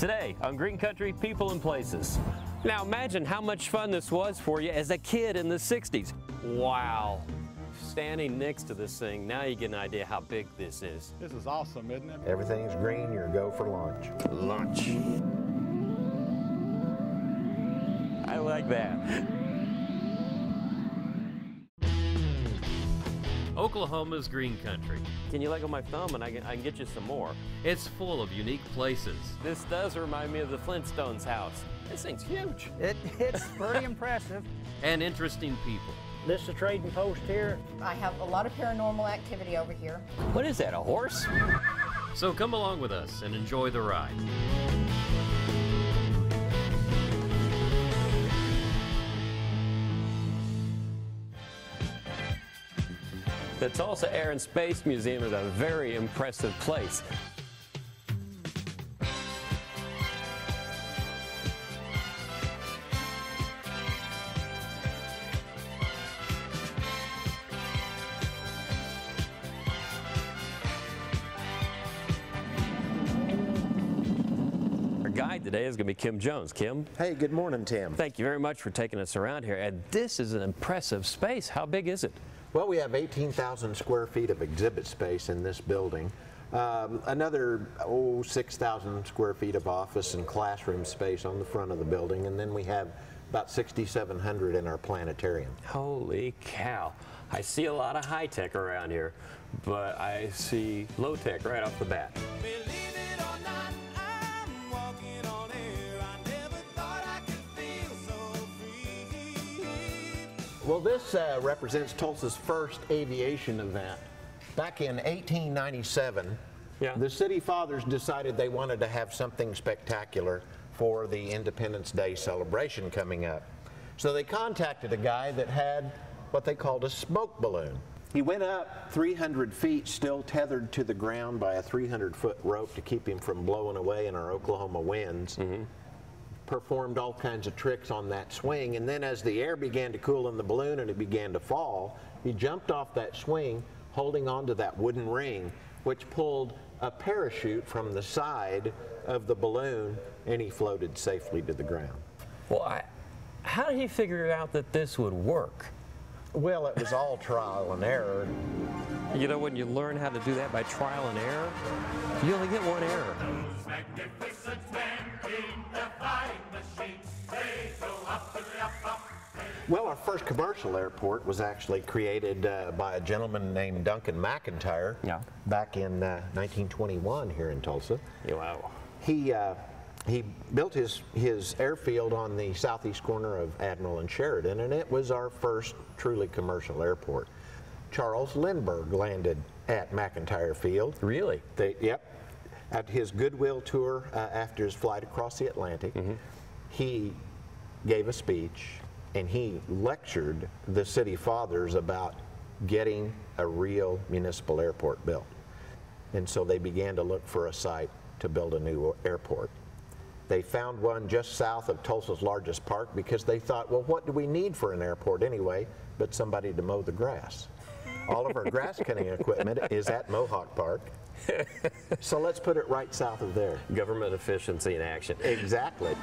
Today on Green Country People and Places. Now imagine how much fun this was for you as a kid in the 60s. Wow. Standing next to this thing, now you get an idea how big this is. This is awesome, isn't it? Everything's green, you're go for lunch. Lunch. I like that. Oklahoma's green country. Can you let go my thumb and I can get you some more? It's full of unique places. This does remind me of the Flintstones house. This thing's huge. It's pretty impressive. And interesting people. This is a trading post here. I have a lot of paranormal activity over here. What is that, a horse? So come along with us and enjoy the ride. The Tulsa Air and Space Museum is a very impressive place. Our guide today is going to be Kim Jones. Kim? Hey, good morning, Tim. Thank you very much for taking us around here. And this is an impressive space. How big is it? Well, we have 18,000 square feet of exhibit space in this building. Another 6,000 square feet of office and classroom space on the front of the building, and then we have about 6,700 in our planetarium. Holy cow. I see a lot of high tech around here, but I see low tech right off the bat. Well, this represents Tulsa's first aviation event. Back in 1897, the City Fathers decided they wanted to have something spectacular for the Independence Day celebration coming up. So they contacted a guy that had what they called a smoke balloon. He went up 300 feet, still tethered to the ground by a 300-foot rope to keep him from blowing away in our Oklahoma winds. Performed all kinds of tricks on that swing, and then as the air began to cool in the balloon and it began to fall, he jumped off that swing holding onto that wooden ring, which pulled a parachute from the side of the balloon, and he floated safely to the ground. Well, how did he figure out that this would work? Well, it was all trial and error. You know, when you learn how to do that by trial and error, you only get one error. Well, our first commercial airport was actually created by a gentleman named Duncan McIntyre back in 1921 here in Tulsa. Wow. He built his airfield on the southeast corner of Admiral and Sheridan, and it was our first truly commercial airport. Charles Lindbergh landed at McIntyre Field. Really? Yep. At his goodwill tour after his flight across the Atlantic, he gave a speech and he lectured the City Fathers about getting a real municipal airport built. And so they began to look for a site to build a new airport. They found one just south of Tulsa's largest park because they thought, well, what do we need for an airport anyway but somebody to mow the grass? All of our grass cutting equipment is at Mohawk Park. So let's put it right south of there. Government efficiency in action. Exactly.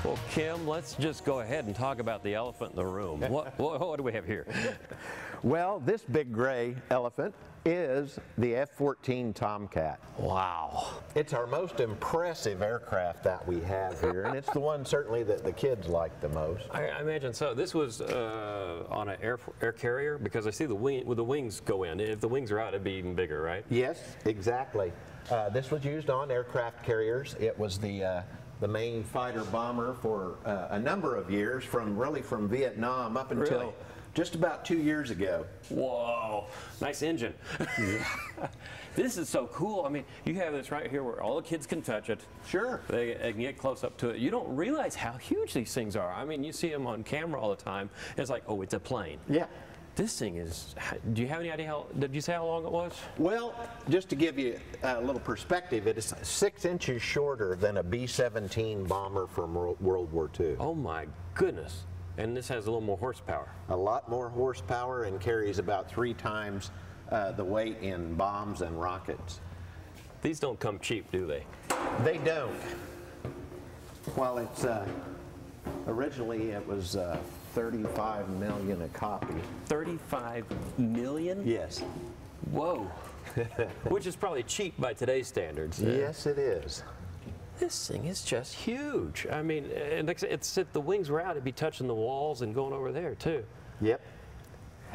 Well, Kim, let's just go ahead and talk about the elephant in the room. What do we have here? Well, this big gray elephant is the F-14 Tomcat. Wow. It's our most impressive aircraft that we have here, and it's the one certainly that the kids like the most. I imagine so. This was on an air carrier, because I see the wings go in. If the wings are out, it'd be even bigger, right? Yes, exactly. This was used on aircraft carriers. It was the main fighter bomber for a number of years, from Vietnam up until just about 2 years ago. Whoa, nice engine. This is so cool. I mean, you have this right here where all the kids can touch it. Sure. They can get close up to it. You don't realize how huge these things are. I mean, you see them on camera all the time. It's like, oh, it's a plane. Yeah. This thing is, do you have any idea did you say how long it was? Well, just to give you a little perspective, it is 6 inches shorter than a B-17 bomber from World War II. Oh my goodness. And this has a little more horsepower. A lot more horsepower and carries about 3 times the weight in bombs and rockets. These don't come cheap, do they? They don't. Well, it's originally it was 35 million a copy. 35 million? Yes. Whoa. Which is probably cheap by today's standards. Yes, it is. This thing is just huge. I mean, and like I said, if the wings were out, it'd be touching the walls and going over there too. Yep.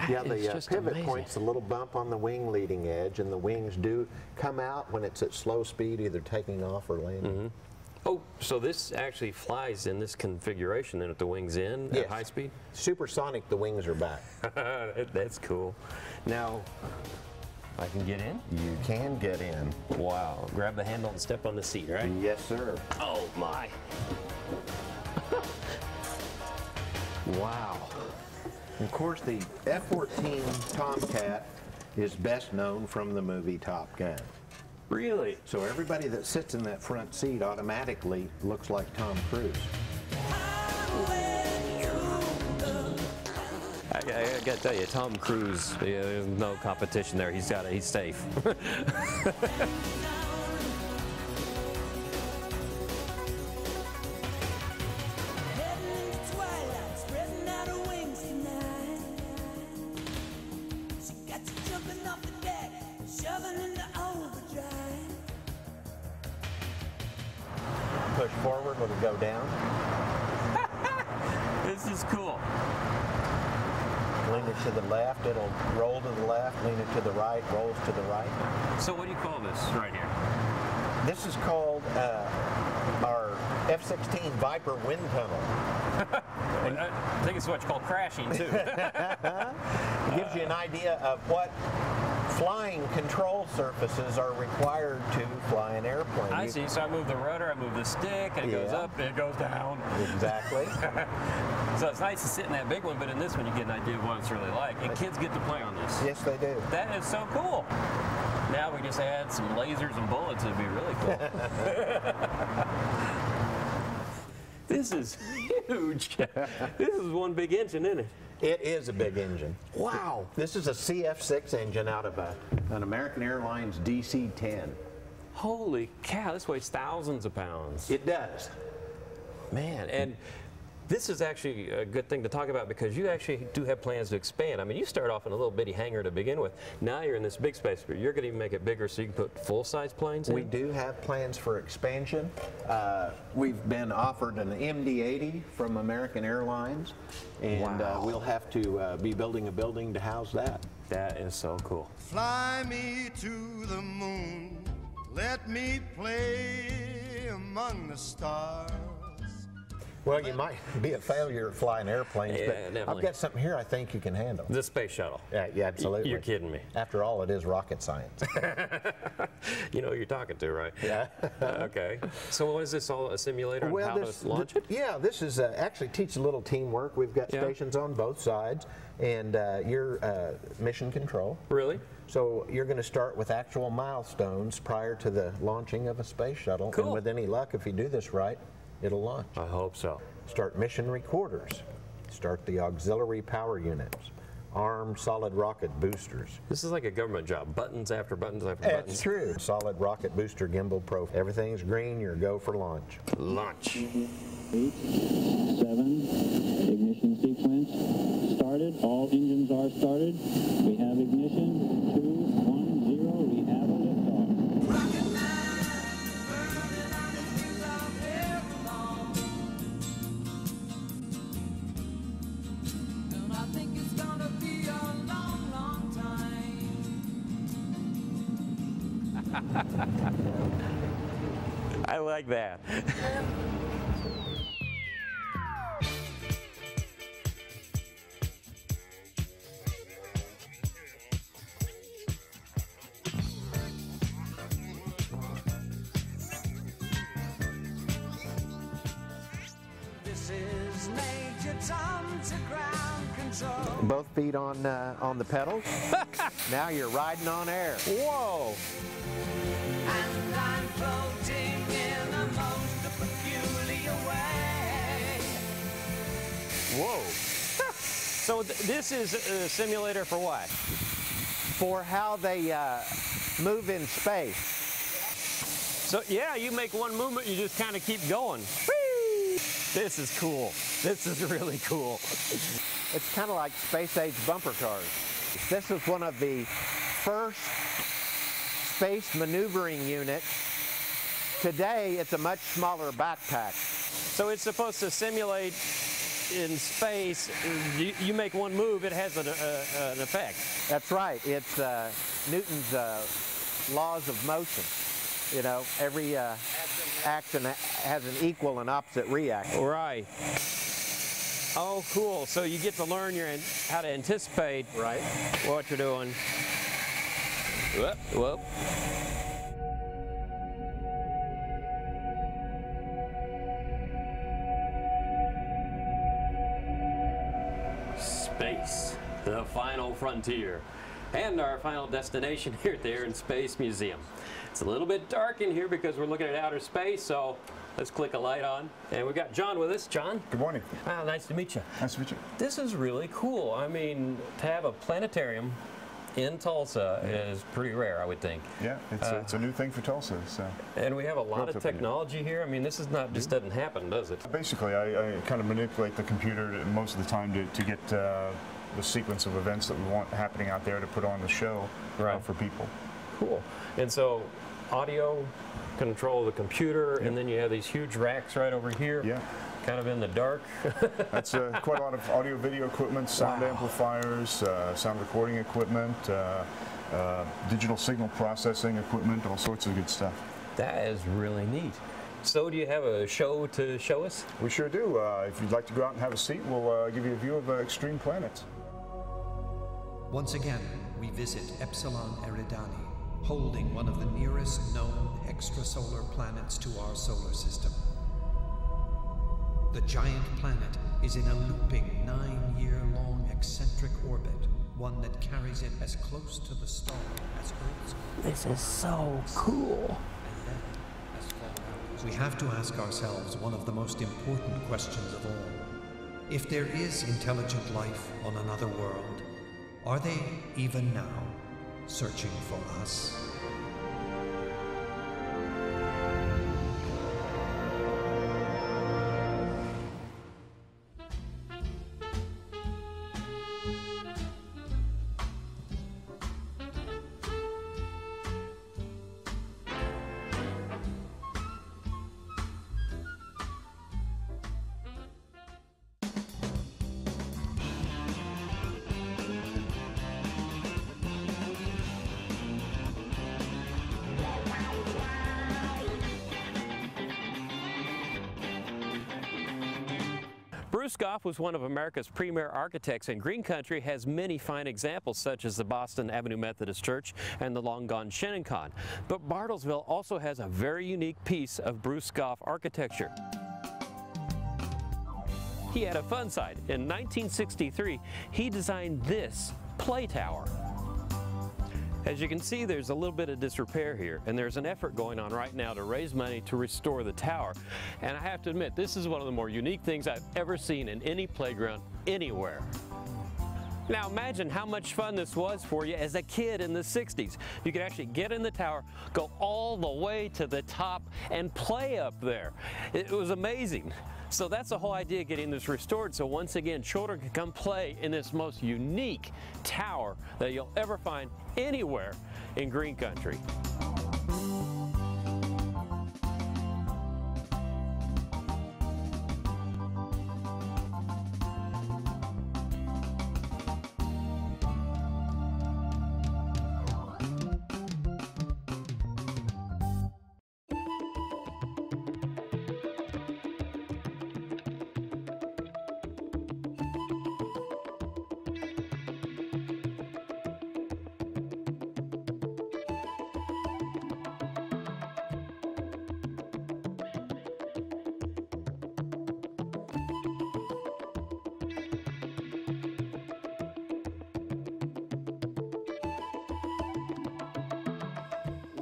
Yeah, It's the just pivot amazing. point's a little bump on the wing leading edge, and the wings do come out when it's at slow speed, either taking off or landing. Oh, so this actually flies in this configuration then at the wings in Yes. at high speed? Supersonic, the wings are back. That's cool. Now, I can get in? You can get in. Wow. Grab the handle and step on the seat, right? Yes, sir. Oh, my. Wow. Of course, the F-14 Tomcat is best known from the movie Top Gun. Really? So everybody that sits in that front seat automatically looks like Tom Cruise. I got to tell you, Tom Cruise, there's no competition there. He's safe. Push forward, it'll go down. This is cool. Lean it to the left, it'll roll to the left. Lean it to the right, rolls to the right. So what do you call this right here? This is called our F-16 Viper wind tunnel. I think it's what you call crashing, too. It gives you an idea of what flying control surfaces are required to fly an airplane. I see. So I move the rudder, I move the stick, and it goes Yeah. up, and it goes down. Exactly. So it's nice to sit in that big one, but in this one you get an idea of what it's really like. And kids get to play on this. Yes, they do. That is so cool. Now we just add some lasers and bullets. It'd be really cool. This is huge. This is one big engine, isn't it? It is a big engine. Wow. This is a CF6 engine out of an American Airlines DC-10. Holy cow, this weighs thousands of pounds. It does. Man, and this is actually a good thing to talk about because you actually do have plans to expand. I mean, you start off in a little bitty hangar to begin with. Now you're in this big space, but you're going to even make it bigger so you can put full-size planes in? We do have plans for expansion. We've been offered an MD-80 from American Airlines, and Wow. we'll have to be building a building to house that. That is so cool. Fly me to the moon, let me play among the stars. Well, you might be a failure at flying airplanes, Yeah, but definitely. I've got something here I think you can handle. The space shuttle. Yeah, absolutely. You're kidding me. After all, it is rocket science. You know who you're talking to, right? Yeah. Okay. So what is this, all a simulator on how to launch it? Yeah, this is actually teach a little teamwork. We've got Yeah. stations on both sides, and you're mission control. Really? So you're going to start with actual milestones prior to the launching of a space shuttle. Cool. And with any luck, if you do this right, it'll launch. I hope so. Start mission recorders. Start the auxiliary power units. Arm solid rocket boosters. This is like a government job. Buttons after buttons after That's buttons. true. Solid rocket booster gimbal pro. Everything's green, you're go for launch. Launch. 8, 7, ignition sequence started. All engines are started. We have ignition. 2, 1, 0. We have a liftoff. I think it's gonna be a long, long time. I like that. on to ground control. Both feet on the pedals. Now you're riding on air. Whoa! And I'm floating in a most peculiar way. Whoa! So this is a simulator for what? For how they move in space. So yeah, you make one movement, you just kind of keep going. Whee! This is cool. This is really cool. It's kind of like space age bumper cars. This is one of the first space maneuvering units. Today, it's a much smaller backpack. So it's supposed to simulate in space. You make one move, it has an effect. That's right. It's Newton's laws of motion. You know, every action has an equal and opposite reaction. Right. Oh, cool. So you get to learn how to anticipate what you're doing. Whoop, whoop. Space, the final frontier, and our final destination here at the Air and Space Museum. It's a little bit dark in here because we're looking at outer space, so let's click a light on. And we've got John with us. John? Good morning. Nice to meet you. Nice to meet you. This is really cool. I mean, to have a planetarium in Tulsa is pretty rare, I would think. Yeah, it's a new thing for Tulsa. So. And we have a lot of technology here. I mean, this is not just doesn't happen, does it? Basically, I kind of manipulate the computer most of the time to get the sequence of events that we want happening out there to put on the show for people. Cool. And so, audio control the computer, and then you have these huge racks right over here. Yeah. Kind of in the dark. That's quite a lot of audio video equipment, sound amplifiers, sound recording equipment, digital signal processing equipment, all sorts of good stuff. That is really neat. So do you have a show to show us? We sure do. If you'd like to go out and have a seat, we'll give you a view of extreme planets. Once again, we visit Epsilon Eridani, holding one of the nearest known extrasolar planets to our solar system. The giant planet is in a looping 9-year-long eccentric orbit, one that carries it as close to the star as Earth's. This is so cool. We have to ask ourselves one of the most important questions of all. If there is intelligent life on another world, are they, even now, searching for us? Geoff was one of America's premier architects, and Green Country has many fine examples such as the Boston Avenue Methodist Church and the long gone Shinnecoin. But Bartlesville also has a very unique piece of Bruce Geoff architecture. He had a fun side. In 1963, he designed this play tower. As you can see, there's a little bit of disrepair here, and there's an effort going on right now to raise money to restore the tower. And I have to admit, this is one of the more unique things I've ever seen in any playground anywhere. Now imagine how much fun this was for you as a kid in the 60s. You could actually get in the tower, go all the way to the top, and play up there. It was amazing. So that's the whole idea, getting this restored, so once again children can come play in this most unique tower that you'll ever find anywhere in Green Country.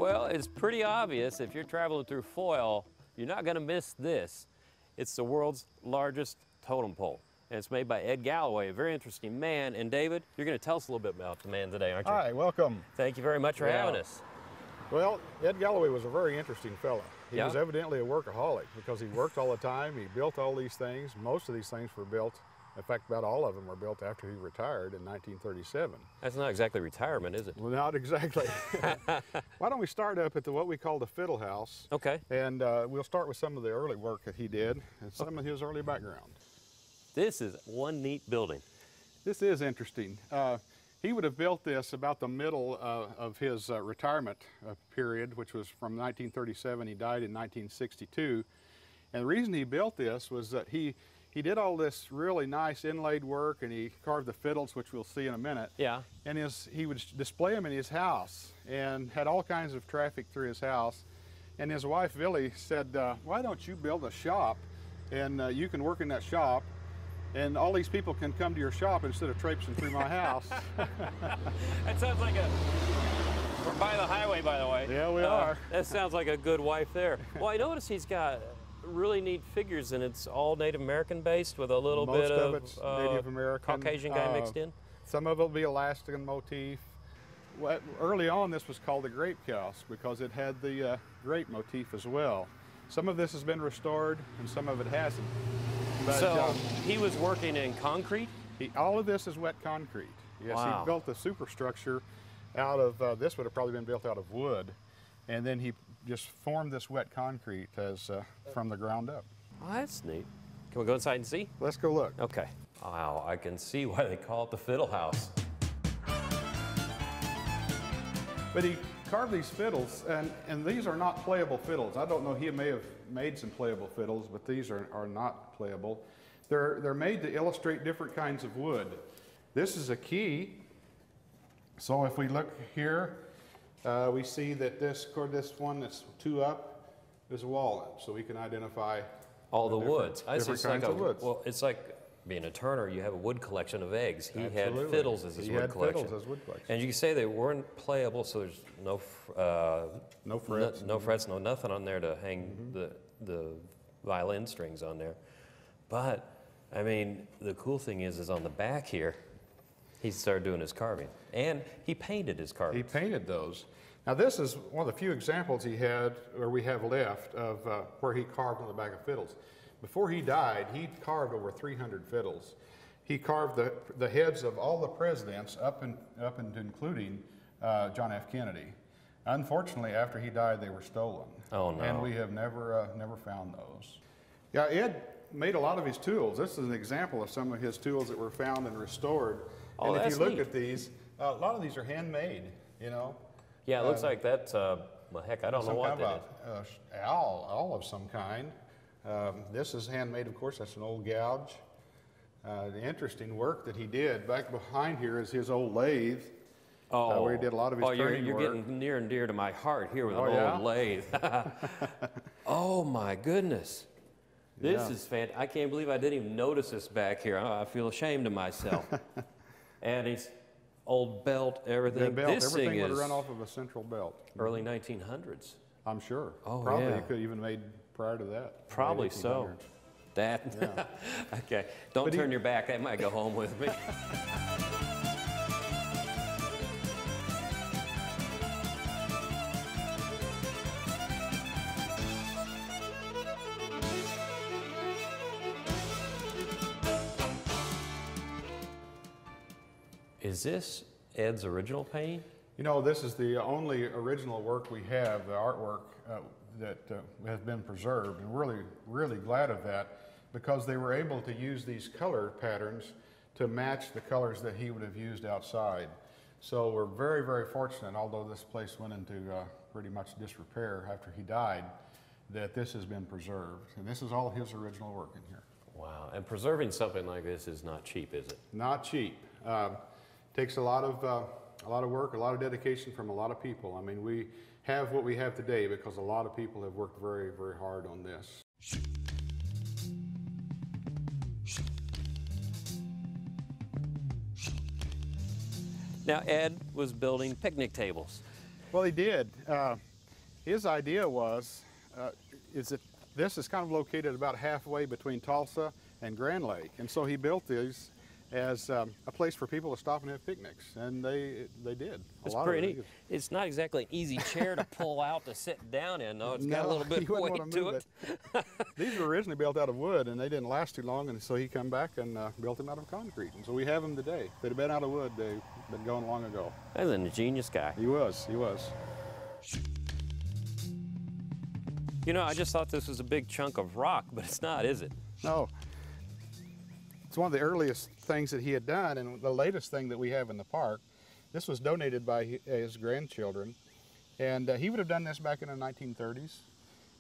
Well, it's pretty obvious if you're traveling through Foyil, you're not going to miss this. It's the world's largest totem pole. And it's made by Ed Galloway, a very interesting man. And David, you're going to tell us a little bit about the man today, aren't you? Hi, welcome. Thank you very much for having us. Well, Ed Galloway was a very interesting fella. He Yeah. was evidently a workaholic because he worked all the time. He built all these things. Most of these things were built, in fact, about all of them were built after he retired in 1937. That's not exactly retirement, is it? Well, not exactly. Why don't we start up at what we call the Fiddle House? Okay. And we'll start with some of the early work that he did and some of his early background. This is one neat building. This is interesting. He would have built this about the middle of his retirement period, which was from 1937. He died in 1962. And the reason he built this was that he did all this really nice inlaid work, and he carved the fiddles, which we'll see in a minute. Yeah. And he would display them in his house and had all kinds of traffic through his house. And his wife, Billy, said, why don't you build a shop, and you can work in that shop, and all these people can come to your shop instead of traipsing through my house. That sounds like we're by the highway, by the way. Yeah, we are. That sounds like a good wife there. Well, I notice he's got really neat figures, and it's all Native American based with a little Most bit of it's Native American. Caucasian guy mixed in. Some of it will be Alaskan motif. Early on, this was called the grape house because it had the grape motif as well. Some of this has been restored, and some of it hasn't. But, so he was working in concrete? All of this is wet concrete. Yes, Wow. He built the superstructure out of, this would have probably been built out of wood, and then he just formed this wet concrete as from the ground up. Oh, that's neat. Can we go inside and see? Let's go look. Okay. Wow, I can see why they call it the Fiddle House. But he carved these fiddles, and these are not playable fiddles. I don't know, he may have made some playable fiddles, but these are not playable. They're made to illustrate different kinds of wood. This is a key. So if we look here, we see that this one that's 2 up is a walnut, so we can identify all the woods. Different kinds of woods. Well, it's like being a turner, you have a wood collection of eggs. He Absolutely. had fiddles as his wood collection. Fiddles as wood collection. And you can say they weren't playable, so there's no frets, no frets, no nothing on there to hang the violin strings on there. But I mean, the cool thing is on the back here, he started doing his carving, and he painted his carvings. He painted those. Now this is one of the few examples he had, or we have left, of where he carved on the back of fiddles. Before he died, he carved over 300 fiddles. He carved the heads of all the presidents up and including John F. Kennedy. Unfortunately, after he died, they were stolen. Oh no! And we have never found those. Yeah, Ed made a lot of his tools. This is an example of some of his tools that were found and restored. Oh, and if you look neat. at these, a lot of these are handmade. You know. Yeah, it looks like that's well, heck, I don't know what that is. Owl of some kind. This is handmade, of course. That's an old gouge. The interesting work that he did back behind here is his old lathe, where he did a lot of his turning you're work. getting near and dear to my heart here with Oh, an yeah? old lathe. Oh my goodness. This is fantastic. I can't believe I didn't even notice this back here. I feel ashamed of myself. And his old belt, everything. The belt, This everything thing would is run off of a central belt. Early 1900s. I'm sure. Oh, Probably yeah. you could have even made prior to that. Probably late so. 1800s. That. Yeah. Okay. Don't But turn your back. That might go home with me. Is this Ed's original painting? You know, this is the only original work we have, the artwork that has been preserved, and really, really glad of that, because they were able to use these color patterns to match the colors that he would have used outside. So we're very, very fortunate, although this place went into pretty much disrepair after he died, that this has been preserved. And this is all his original work in here. Wow. And preserving something like this is not cheap, is it? Not cheap. Takes a lot of work, a lot of dedication from a lot of people. I mean, we have what we have today because a lot of people have worked very, very hard on this. Now, Ed was building picnic tables. Well, he did. His idea was, is that this is kind of located about halfway between Tulsa and Grand Lake, and so he built these as a place for people to stop and have picnics, and they did. It's pretty neat. It's not exactly an easy chair to pull out to sit down in, though. It's got a little bit of weight to it. These were originally built out of wood, and they didn't last too long, and so he come back and built them out of concrete, and so we have them today. If they'd have been out of wood, they'd been gone long ago. That's an ingenious guy. He was, he was. You know, I just thought this was a big chunk of rock, but it's not, is it? No. It's one of the earliest things that he had done, and the latest thing that we have in the park. This was donated by his grandchildren, and he would have done this back in the 1930s.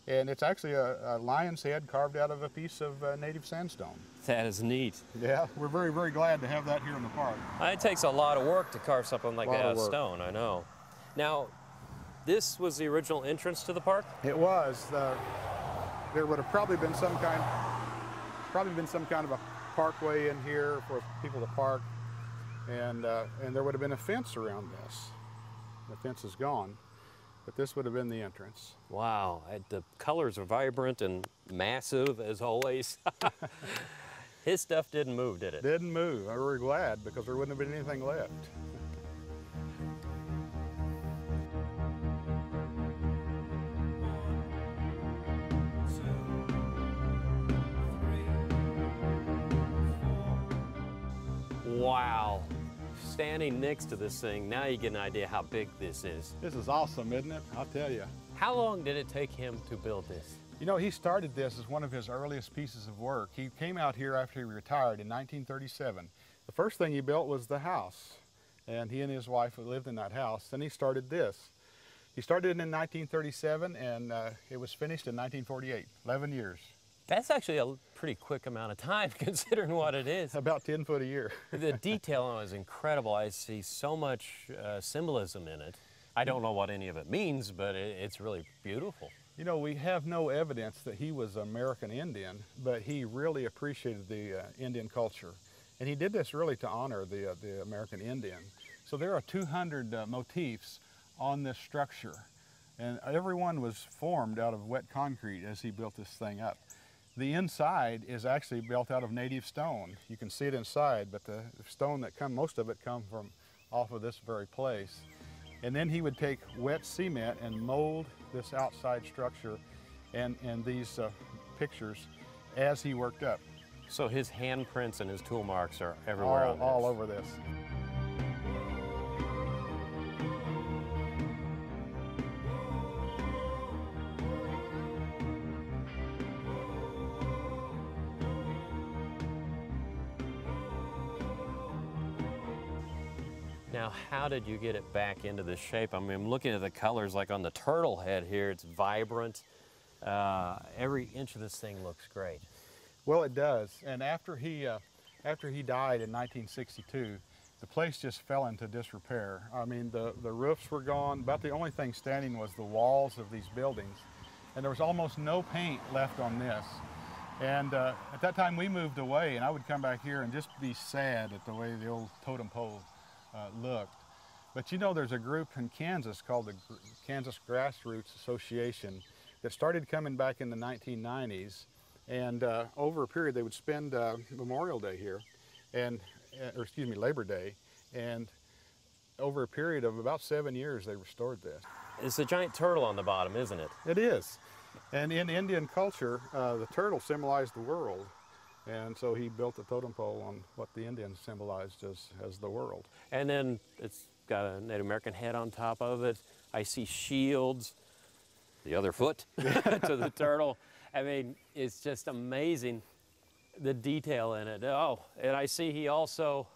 And it's actually a lion's head carved out of a piece of native sandstone. That is neat. Yeah, we're very, very glad to have that here in the park. It takes a lot of work to carve something like that out of stone, I know. Now, this was the original entrance to the park? It was. There would have probably been some kind of a parkway in here for people to park, and there would have been a fence around this. The fence is gone, but this would have been the entrance. Wow, the colors are vibrant and massive as always. His stuff didn't move, did it? Didn't move. We were glad, because there wouldn't have been anything left. Wow. Standing next to this thing, now you get an idea how big this is. This is awesome, isn't it? I'll tell you. How long did it take him to build this? You know, he started this as one of his earliest pieces of work. He came out here after he retired in 1937. The first thing he built was the house, and he and his wife lived in that house. Then he started this. He started it in 1937, and it was finished in 1948, 11 years. That's actually a pretty quick amount of time considering what it is. About 10 foot a year. The detail on it is incredible. I see so much symbolism in it. I don't know what any of it means, but it's really beautiful. You know, we have no evidence that he was American Indian, but he really appreciated the Indian culture. And he did this really to honor the American Indian. So there are 200 motifs on this structure, and every one was formed out of wet concrete as he built this thing up. The inside is actually built out of native stone. You can see it inside, but the stone most of it come from off of this very place. And then he would take wet cement and mold this outside structure and these pictures as he worked up. So his handprints and his tool marks are everywhere on this. All over this. Now, how did you get it back into this shape? I mean, I'm looking at the colors, like on the turtle head here, it's vibrant. Every inch of this thing looks great. Well, it does. And after he died in 1962, the place just fell into disrepair. I mean, the roofs were gone. About the only thing standing was the walls of these buildings. And there was almost no paint left on this. And at that time, we moved away, and I would come back here and just be sad at the way the old totem pole looked. But you know, there's a group in Kansas called the Kansas Grassroots Association that started coming back in the 1990s, and over a period they would spend Memorial Day here, or excuse me, Labor Day, and over a period of about 7 years they restored this. It's a giant turtle on the bottom, isn't it? It is. And in Indian culture, the turtle symbolized the world. And so he built a totem pole on what the Indians symbolized as the world. And then it's got a Native American head on top of it. I see shields, the other foot to the turtle. I mean, it's just amazing, the detail in it. Oh, and I see he also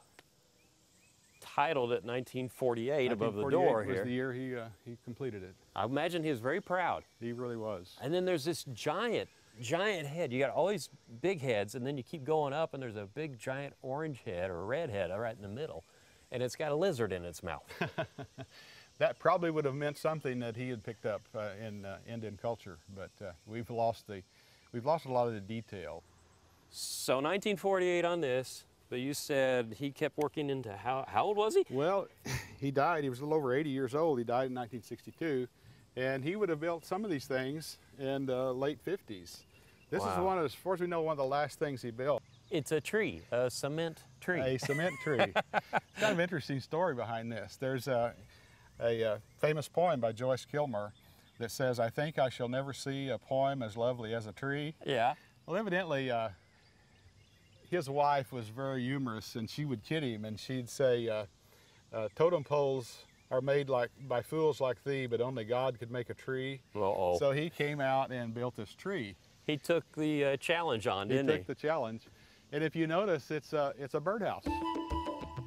titled it 1948 above the door here. 1948 was the year he completed it. I imagine he was very proud. He really was. And then there's this giant head. You got all these big heads, and then you keep going up, and there's a big giant orange head or red head right in the middle, and it's got a lizard in its mouth. That probably would have meant something that he had picked up in Indian culture, but we've lost a lot of the detail. So 1948 on this, but you said he kept working into how old was he? Well, he died. He was a little over 80 years old. He died in 1962. And he would have built some of these things in the late 50s. This is one of, as far as we know, one of the last things he built. It's a tree, a cement tree. A cement tree. It's kind of an interesting story behind this. There's a famous poem by Joyce Kilmer that says, "I think I shall never see a poem as lovely as a tree." Yeah. Well, evidently, his wife was very humorous, and she would kid him, and she'd say, "Totem poles are made by fools like thee, but only God could make a tree." Uh-oh. So he came out and built this tree. He took the challenge on, didn't he? He took the challenge. And if you notice, it's a birdhouse.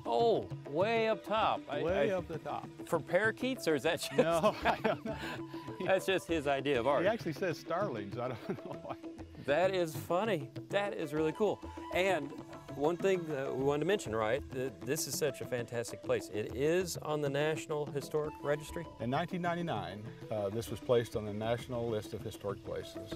Oh, way up top. Way up the top. For parakeets, or is that just... No, I don't know. That's just his idea of art. He actually says starlings. I don't know why. That is funny. That is really cool. And one thing that we wanted to mention, right? This is such a fantastic place. It is on the National Historic Registry. In 1999, this was placed on the National List of Historic Places.